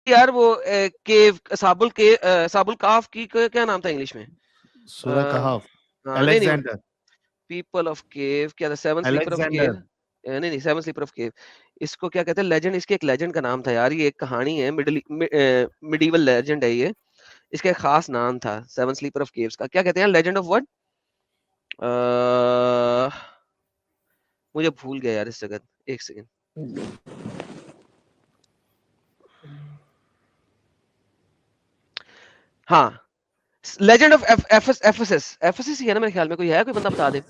यार वो केव साबुल काफ की क्या नाम था इंग्लिश में? सूरह कहफ, नहीं नहीं, अलेक्जेंडर, पीपल ऑफ केव क्या था? Seven sleeper of cave, Alexander. नहीं नहीं, सेवन स्लीपर ऑफ केव। इसको क्या कहते हैं? लेजेंड, इसके एक लेजेंड का नाम था यार, ये एक कहानी है, मिडीवल लेजेंड है ये। इसका एक खास नाम था सेवन स्लीपर ऑफ केव्स का। क्या कहते हैं? Legend of what? मुझे भूल गया यार इस जगह, एक सेकंड। हाँ, लेजेंड ऑफ एफएसएस ही है ना मेरे ख्याल में, कोई है, कोई बंदा बता दे।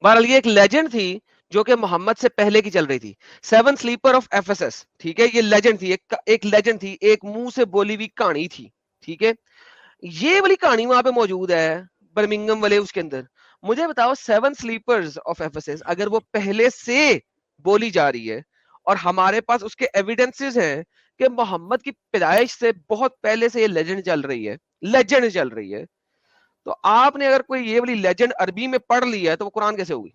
बहरहाल ये एक लेजेंड थी जो कि मोहम्मद से पहले की चल रही थी, सेवन स्लीपर ऑफ एफएसएस। ठीक है, ये लेजेंड थी, एक लेजेंड थी, एक मुंह से बोली हुई कहानी थी। ठीक है, ये वाली कहानी वहां पे मौजूद है बर्मिंगम वाले उसके अंदर। मुझे बताओ, सेवन स्लीपर्स ऑफ एफएसएस अगर वो पहले से बोली जा रही है और हमारे पास उसके एविडेंसेस हैं कि मोहम्मद की पैदाइश से बहुत पहले से ये लेजेंड चल रही है, लेजेंड चल रही है, तो आपने अगर कोई ये वाली लेजेंड अरबी में पढ़ ली है तो वो कुरान कैसे होगी?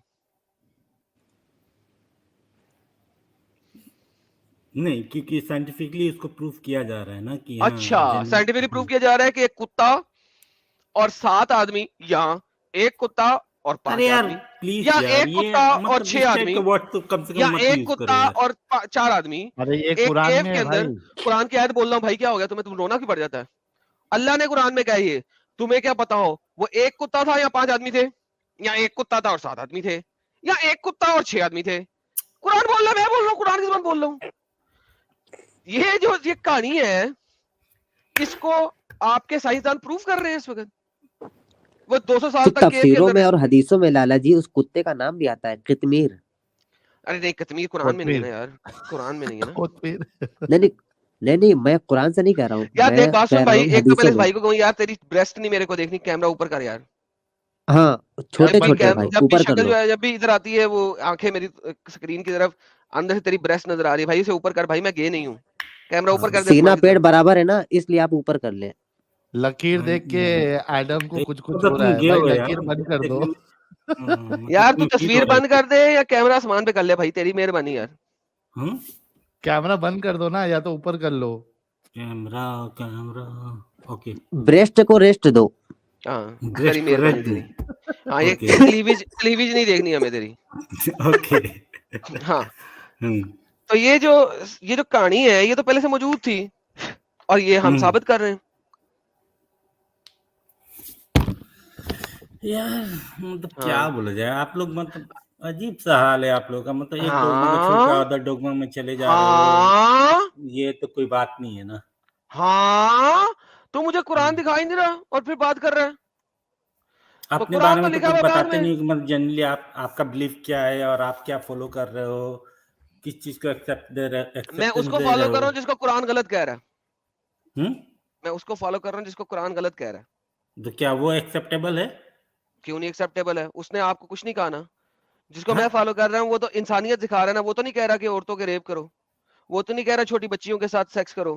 नहीं, क्योंकि साइंटिफिकली इसको प्रूफ किया जा रहा है ना कि अच्छा, साइंटिफिकली प्रूफ किया जा रहा है कि एक कुत्ता और 7 आदमी, या एक कुत्ता और 5 यार आदमी, प्लीज या यार, एक ये कुत्ता और मतलब 6 इस टाइप आदमी, का वर्ड तो कम से या कम मत एक यूज करो कुत्ता यार। और 4 आदमी अरे ये एक कुरान केव में के है अंदर। भाई। कुरान की आयत बोल रहा हूं भाई, क्या हो गया तुम्हें? तुम रोना क्यों पड़ जाता है? अल्लाह ने कुरान में कहा ये, तुम्हें क्या पता हो वो एक कुत्ता था या 5 आदमी थे, या एक कुत्ता था और 7 आदमी थे, या एक कुत्ता और 6 आदमी थे? कुरान बोल रहा है, मैं बोल रहा हूँ, कुरान की जुबान बोल रहा हूँ। ये जो ये कहानी है, इसको आपके साइंसदान प्रूफ कर रहे हैं इस वक्त। वो 200 साल तक केव के तफसीरों अंदर। में और हदीसों में लाला जी उस कुत्ते का नाम भी आता है कितमीर। अरे नहीं, कश्मीर कुरान में नहीं है ना यार, कुरान में नहीं है ना। नहीं नहीं नहीं नहीं, मैं कुरान से नहीं कह रहा हूँ, यार देख, मैं बात कह सुन रहा भाई, हूँ एक तो पहले हदीसों इस में। भाई को कहूँ यार, तेरी ब्रेस्ट नहीं मेरे को देखनी, कैमरा ऊपर कर यार। हाँ, छोटे जब भी छोटे भाई, जब भी ऊपर कर शक्ल लो। जो है, जब भी इधर आती है वो आंखें मेरी स्क्रीन की तरफ, अंदर से तेरी ब्रेस्ट नजर आ रही है भाई, इसे ऊपर कर भाई, मैं गे नहीं हूँ। कैमरा ऊपर कर दे सीना आसमान की पेड़ तरफ। बराबर है ना, इसलिए आप ऊपर कर ले। लकीर देख के एडम को कुछ कुछ मतलब हो रहा तुम है गे भाई, हो यार, लकीर बंद कर दो। मतलब यार तू तुम्हें फील तस्वीर हो रहा बंद कर दे या कैमरा आसमान पे कर ले भाई, तेरी मेहरबानी यार। है। कैमरा बंद कर दो ना, या तो ऊपर कर लो। कैमरा कैमरा ओके, ब्रेस्ट को रेस्ट दो। हाँ, तेरी ब्रेस्ट को मेहरबानी रेस्ट तेरी। दूं। हाँ, ये ओके क्लीविज नहीं देखनी हमें तेरी। ओके। हाँ, तो ये जो कहानी है, ये तो पहले से मौजूद थी और ये हम साबित कर रहे हैं। यार मतलब क्या हाँ बोला जाए, आप लोग मतलब अजीब सा हाल है आप लोगों का, मतलब एक डोगमा को छोड़ के हाँ अदर डोगमा में चले जा रहे हो, हाँ ये तो कोई बात नहीं है ना। हाँ, तो मुझे कुरान दिखाई नहीं रहा और फिर बात कर रहा है। वो अपने कुरान बारे तो में तो लिखा कुछ हुआ बाद बताते में। नहीं कि मतलब जनरली आपका बिलीफ क्या है और आप क्या फॉलो कर रहे हो, किस चीज को मैं एक्सेप्टेंस उसको दे रहे फॉलो कर हो। रहा हूँ जिसको कुरान गलत कह रहा है। मैं उसको फॉलो कर रहा हूँ जिसको कुरान गलत कह रहा है। तो क्या वो एक्सेप्टेबल है? क्यों नहीं एक्सेप्टेबल है? उसने आपको कुछ नहीं कहा ना। जिसको हाँ? मैं फॉलो कर रहा हूँ वो तो इंसानियत सिखा रहा है ना। वो तो नहीं कह रहा कि औरतों के रेप करो, वो तो नहीं कह रहा छोटी बच्चियों के साथ सेक्स करो,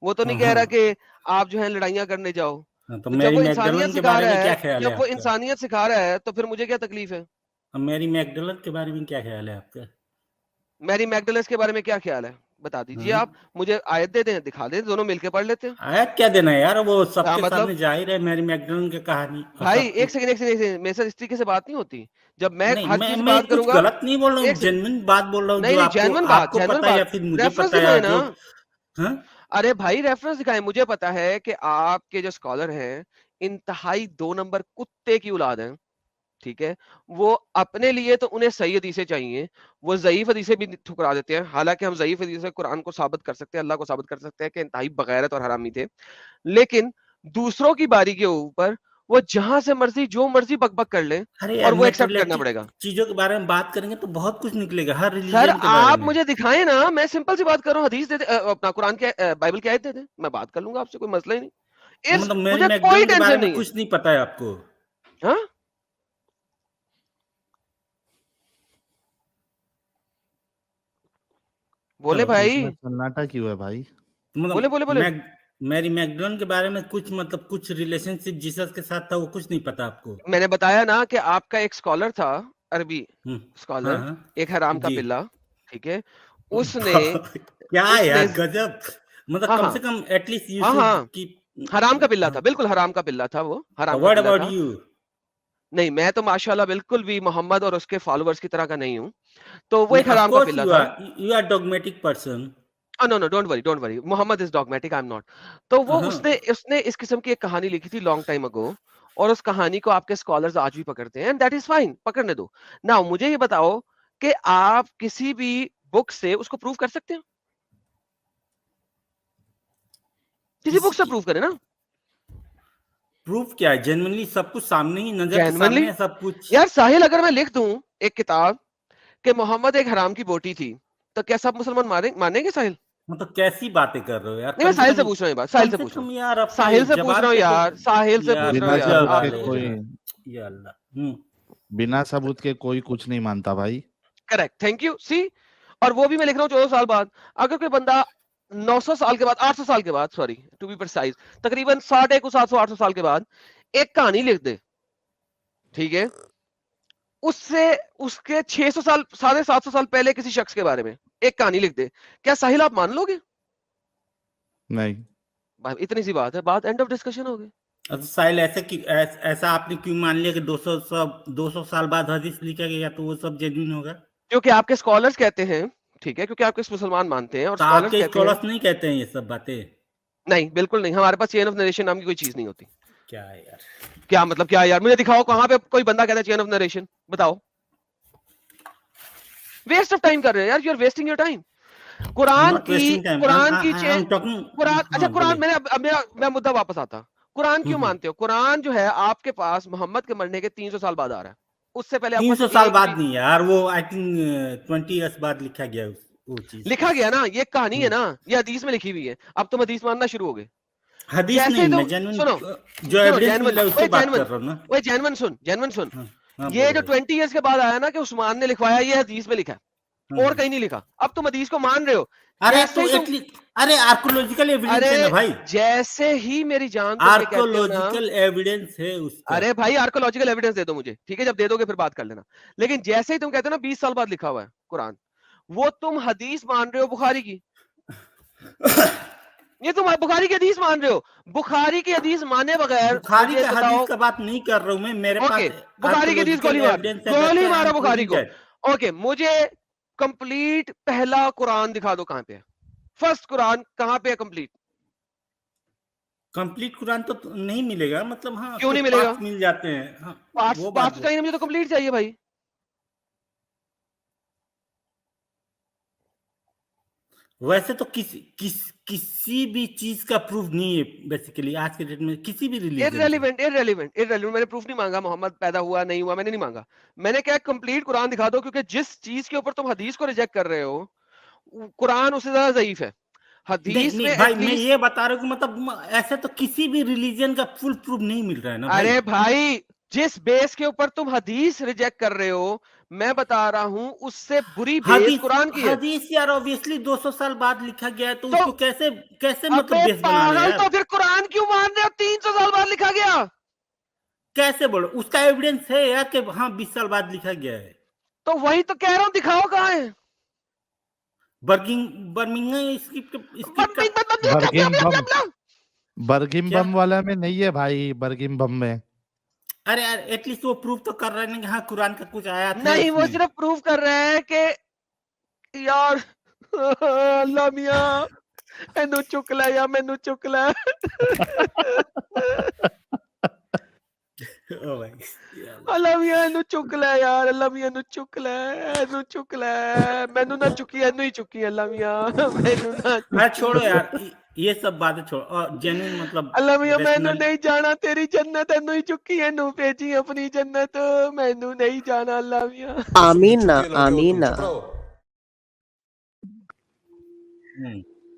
वो तो नहीं कह रहा कि आप जो है लड़ाइयाँ करने जाओ। तो तो जब मैरी वो इंसानियत मैगडलन के सिखा बारे रहा में क्या है, ख्याल है जब वो आपका? इंसानियत सिखा रहा है तो फिर मुझे क्या तकलीफ है? मैरी मैगडलन के बारे में क्या ख्याल है आपका? मैरी मैगडलेस के बारे में क्या ख्याल है? बता दीजिए आप मुझे, आयत दे दें, दिखा दें, दोनों मिलके पढ़ लेते हैं। आयत क्या देना है यार, वो हाँ सबके मतलब सामने जाहिर है मैरी मैगडलन की कहानी और भाई, सब एक सेकंड एक सेकंड एक सेकंड, मेरे साथ इस तरीके से बात नहीं होती। जब मैं नहीं, हर मैं चीज से मैं बात कुछ करूंगा। गलत नहीं बोल रहा हूँ, एक सेकंड, जेन्युइन बात बोल रहा हूँ नहीं जो नहीं, आपको आपको जेन्युइन पता है या बात, फिर मुझे रेफरेंस पता है या दिखाए ना। जो। हाँ? अरे भाई रेफरेंस दिखाए, मुझे पता है कि आपके जो स्कॉलर हैं इंतहाई 2 नंबर कुत्ते की औलाद हैं। ठीक है, वो अपने लिए तो उन्हें सही हदीसें चाहिए, वो ज़ईफ हदीसें भी ठुकरा देते हैं। हालांकि हम ज़ईफ हदीस से कुरान को साबित कर सकते हैं, अल्लाह को साबित कर सकते हैं कि इंतहाई बगैरत और हरामी थे। लेकिन दूसरों की बारी के ऊपर वो जहां से मर्जी जो मर्जी बकबक कर ले अरे यार, और वो एक्सेप्ट करना मेटेरियलिस्टिक पड़ेगा। चीजों के बारे में बात करेंगे तो बहुत कुछ निकलेगा हर सर रिलीजन के बारे आप में। मुझे दिखाएं ना, मैं सिंपल सी बात कर रहा हूँ, हदीस दे दे, अपना कुरान के बाइबल की आयत दे दे, मैं बात कर लूंगा आपसे, कोई मसला ही नहीं। मतलब मैरी मुझे कोई मैगडलन के बारे टेंशन में नहीं है। कुछ नहीं पता है आपको? हाँ, बोले हेलो, भाई, इसमें सन्नाटा क्यों है भाई? बोले मतलब बोले बोले। मैरी मैगडलन के बारे में कुछ मतलब कुछ रिलेशनशिप जीसस के साथ था वो कुछ नहीं पता आपको? मैंने बताया ना कि आपका एक स्कॉलर था, अरबी हाँ स्कॉलर, हाँ एक हराम का जी। पिल्ला। ठीक है, उसने क्या उसने यार, गजब मतलब हाँ, कम हाँ। से कम एटलीस्ट यू हाँ, शुड हाँ। कीप हराम का पिल्ला था, बिल्कुल हराम का पिल्ला था वो, हराम का व्हाट पिल्ला अबाउट था। यू? नहीं, मैं तो माशाल्लाह बिल्कुल भी मोहम्मद और उसके फॉलोअर्स की तरह का नहीं हूँ। तो वो नहीं, एक ऑफ हराम का कोर्स पिल्ला यू था। Are dogmatic person. No, no, don't worry. Mohammad is dogmatic, I am not. तो वो हाँ, उसने इस किस्म की एक कहानी लिखी थी लॉन्ग टाइम अगो, और उस कहानी को आपके स्कॉलर्स आज भी पकड़ते हैं, एंड दैट इज़ फाइन, पकड़ने दो। नाउ मुझे ये बताओ कि आप किसी भी बुक से उसको प्रूव कर सकते हैं? किसी बुक से किसी प्रूव करें ना। प्रूफ क्या है? जेन्युइनली सब कुछ सामने ही, नजर के जेन्युइनली सामने है सब कुछ। यार साहिल, अगर मैं लिख दूं एक किताब कि मोहम्मद एक हराम की बोटी थी, तो क्या सब मुसलमान मानेंगे साहिल? मतलब कैसी बातें कर रहे हो यार? नहीं, मैं साहिल से पूछ रहा हूँ ये बात, साहिल से पूछ रहा हूँ। यार अपने साहिल से पूछ जबान रहा हूँ पे तो यार, साहिल से यार पूछ रहा हूँ बिना यार, गजब सबूत आप के से है पूछ रहा हूँ। कोई यार। या अल्लाह। बिना सबूत के कोई कुछ नहीं मानता भाई। Correct, thank you. सी, और वो भी मैं लिख रहा हूँ 14 साल बाद। अगर कोई बंदा 900 साल के बाद, 800 साल के बाद, सॉरी टू बी प्रिसाइज, तकरीबन 60 को 700 800 साल के बाद एक कहानी लिख दे, ठीक है, उससे उसके 600 साल, 750 साल पहले किसी शख्स के बारे में एक कहानी लिख दे, क्या साहिल आप मान लोगे? नहीं, भाई इतनी सी बात है, बात एंड ऑफ डिस्कशन हो गई। अच्छा साहिल, ऐसा आपने क्यों मान लिया कि 200 साल बाद हदीस लिखा गया तो वो सब जेन्युइन होगा? क्योंकि आपके स्कॉलर्स कहते हैं, ठीक है, क्योंकि आपके मुसलमान मानते हैं और तो स्कॉलर्स आपके कहते हैं। स्कॉलर्स नहीं कहते हैं ये सब बातें? नहीं, बिल्कुल नहीं, हमारे पास चेन ऑफ नरेशन नाम की कोई चीज नहीं होती। क्या है यार? क्या मतलब क्या है यार? मुझे दिखाओ कहां पे कोई बंदा कहता है चेन ऑफ नरेशन, बताओ। वेस्ट ऑफ टाइम कर रहे हो यार, you are wasting your time. Quran not की वेस्टिंग टाइम, कुरान की I chain, am talking. Quran, अच्छा हाँ कुरान, बोलिए। मैंने अब मेरा मैं मुद्दा वापस आता। कुरान क्यों हम्म। मानते हो? कुरान जो है आपके पास मोहम्मद के मरने के 300 साल बाद आ रहा है, उससे पहले आपके 300 पास साल एक बाद भी नहीं यार, वो आई थिंक 20 ईयर्स बाद लिखा गया वो चीज। लिखा गया ना। ये कहानी है हम्म। ना, ये हदीस में लिखी हुई है। अब तुम हदीस मानना शुरू हो गए। हदीस जैसे नहीं, ही मैं तुम जेन्युइन सुनो जो सुनो, एविडेंस मिल जैनवन, रहा है उससे ओए बात जैनवन, कर रहा हूँ ना। ओए जैनवन सुन। हाँ, हाँ ये बोलो जो भाई। 20 इयर्स के बाद आया ना कि उस्मान ने लिखवाया, ये हदीस में लिखा है और हम्म। कहीं नहीं लिखा। अब तुम हदीस को मान रहे हो। अरे जैसे तो ही तुम, एटलीस्ट, अरे आर्कोलॉजिकल एविडेंस है ना अरे भाई। जैसे ही मेरी जान तुम ये कहते हो ना, आर्कोलॉजिकल एविडेंस है उसका। अरे भाई आर्कोलॉजिकल एविडेंस दे दो मुझे, ठीक है, जब दे दोगे फिर बात कर लेना। लेकिन जैसे ही तुम कहते हो ना 20 साल बाद लिखा हुआ है कुरान, वो तुम हदीस मान रहे हो बुखारी की। ये तुम बुखारी की हदीस मान रहे हो। बुखारी की हदीस माने बगैर बुखारी मुझे का हदीस बताओ। का बात नहीं कर रहा हूँ मैं, मेरे ओके, पास बुखारी की हदीस आर्कोलॉजिकल गोली मार, एविडेंस है, दैट्स गोली व्हाई आई मारो एम बुखारी प्रूविंग को। दैट। ओके, मुझे कंप्लीट पहला कुरान दिखा दो, कहां पे है फर्स्ट कुरान, कहां पे है कंप्लीट? कंप्लीट कुरान तो नहीं मिलेगा, मतलब हाँ क्यों नहीं कुछ मिलेगा? पार्ट्स मिल जाते हैं, हाँ पार्ट्स वो बात पार्ट्स तो चाहिए, मुझे तो कंप्लीट चाहिए भाई। वैसे तो किसी भी चीज का प्रूफ नहीं है बेसिकली आज के डेट में, किसी भी रिलीजन का। इररेलेवेंट मैंने प्रूफ नहीं मांगा, मोहम्मद पैदा हुआ नहीं हुआ मैंने नहीं मांगा। मैंने क्या कंप्लीट कुरान दिखा दो, क्योंकि जिस चीज के ऊपर तुम हदीस को रिजेक्ट कर रहे हो, कुरान उससे ज्यादा ज़ईफ है। नहीं हदीस में नहीं भाई, मैं एटलीस्ट, ये बता रहा हूँ कि मतलब ऐसे तो किसी भी रिलीजन का फुल प्रूफ नहीं मिल रहा है ना भाई। अरे भाई जिस बेस के ऊपर तुम हदीस रिजेक्ट कर रहे हो, मैं बता रहा हूं उससे बुरी बेस हदीस कुरान की है। हदीस यार ऑब्वियसली 200 साल बाद लिखा गया है, तो तो उसको कैसे कैसे मतलब अबे बेस बना रहे हैं पागल, यार? तो फिर कुरान क्यों मान रहे हो? 300 साल बाद लिखा गया। कैसे बोलो, उसका एविडेंस है यार कि हाँ 20 साल बाद लिखा गया है। तो वही तो कह रहा हूं, दिखाओ कहां है। बर्मिंगम स्क्रिप्ट का। बर्गिम बम, बर्गिम क्या? बम वाला में नहीं है भाई, बर्गिम बम में। अरे यार एटलीस्ट वो प्रूफ तो कर रहे हैं ना कि हाँ कुरान का कुछ आयत है नहीं, वो उसमें। सिर्फ प्रूव कर रहे हैं कि यार अल्लाह मियां एनू चुक ले या मैनू चुक ले। ओ भाई यार। अल्लाह मियां एनू चुक ले यार, अल्लाह मियां एनू चुक ले, एनू चुक ले, मैनू ना चुकी, एनू ही चुकी अल्लाह मियां, मैनू ना अरे चुकी। छोड़ो यार, ये सब बातें छोड़ो, और जेन्युइन मतलब अल्लाह मियां मैनू रेशनल। नहीं जाना तेरी जन्नत, एनू ही चुकी, एनू भेजी अपनी जन्नत, मैनू नहीं जाना अल्लाह मियां। आमीन ना, आमीन ना।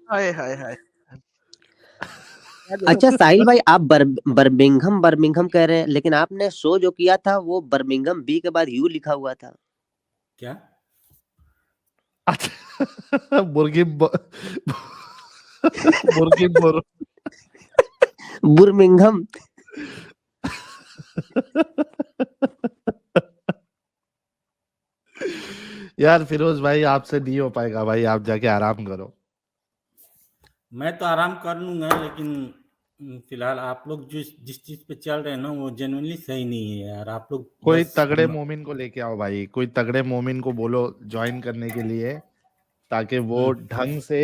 हाय हाय हाय। अच्छा साहिल भाई, आप बर्मिंघम बर्मिंघम कह रहे हैं, लेकिन आपने शो जो किया था वो बर्मिंघम बी के बाद यू लिखा हुआ था। क्या? अच्छा मुर्गिम बुर बुर्मिंघम। यार फिरोज भाई, आपसे नहीं हो पाएगा भाई, आप जाके आराम करो। मैं तो आराम कर लूंगा, लेकिन फिलहाल आप लोग जिस चीज पे चल रहे हैं ना, वो जेन्युइनली सही नहीं है यार। आप लोग कोई बस तगड़े मोमिन को लेके आओ भाई, कोई तगड़े मोमिन को बोलो ज्वाइन करने के लिए, ताकि वो ढंग से